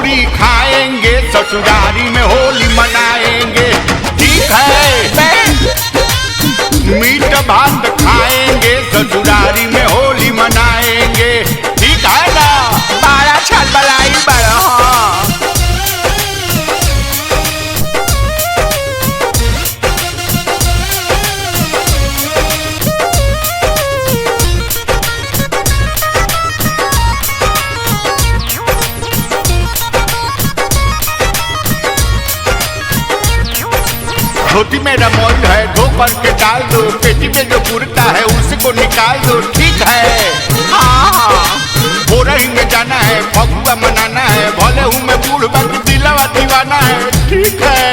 पूरी खाएंगे, ससुरारी में होली मनाएंगे। ठीक है, मीट भात खाएंगे, ससुरारी में होली मनाएंगे। ठीक है ना? बारा छल बलाई बड़ा। धोती मेरा मोल्ड है, धो कर के डाल दो, पेटी में जो कुर्ता है उसको निकाल दो। ठीक है, हाँ बोरही में जाना है, फगुआ मनाना है, भले हूँ मैं बूढ़ बाकी दिलवा दीवाना है। ठीक है,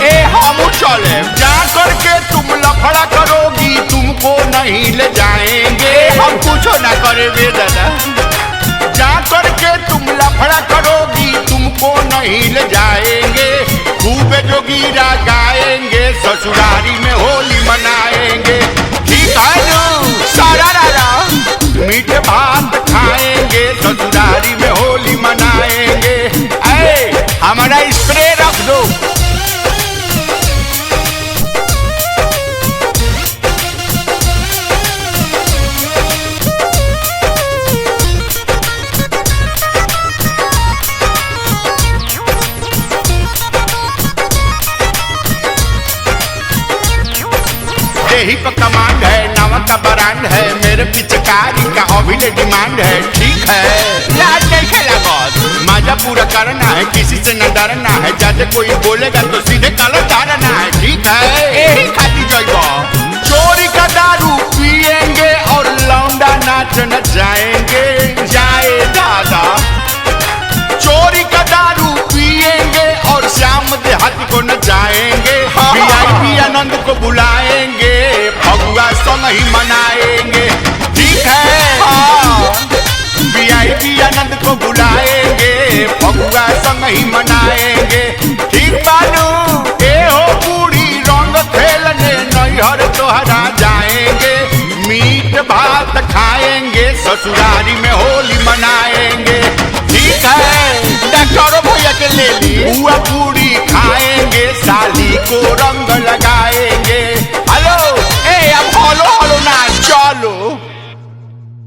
ए हम चले। जा करके तुम लफड़ा करोगी, तुमको नहीं ले जाएंगे। हम कुछ ना करे बे दादा। जा करके तुम लफड़ा करोगी, तुमको नहीं ले जाएंगे। खूब जोगीरा गाएंगे, ससुरारी में होली मनाएंगे। ठीक है ना? सारा रारा मीठ भात खाएंगे, ससुरारी में होली मनाएंगे। ऐ हमारा स्प्रे रख दो। यही पर कमांड है, नवा का ब्रांड है, मेरे पिचकारी का अभी डिमांड है। ठीक है, लाज नहीं खेला बस। मजा पूरा करना है, किसी से न डरना है, जैसे कोई बोलेगा तो सीधे कलर डालना है। ठीक है, यही खाती जाइबो। चोरी का दारू पिएंगे और लौंडा नाच नचाएंगे। जाए दादा, चोरी का दारू पिएंगे और श्याम देहाती को नचाएंगे। VIP आनंद को बुलाएंगे, फगुआ संग ही मनाएंगे। ठीक है, VIP आनंद को बुलाएंगे, फगुआ संग ही मनाएंगे। ठीक बानू, ए हो बूढ़ी रंग खेलने नैहर तोहरा जाएंगे। मीट भात खाएंगे, ससुरारी में होली मनाएंगे। ठीक है, डॉक्टरों भैया के ले ली। बुआ बूढ़ी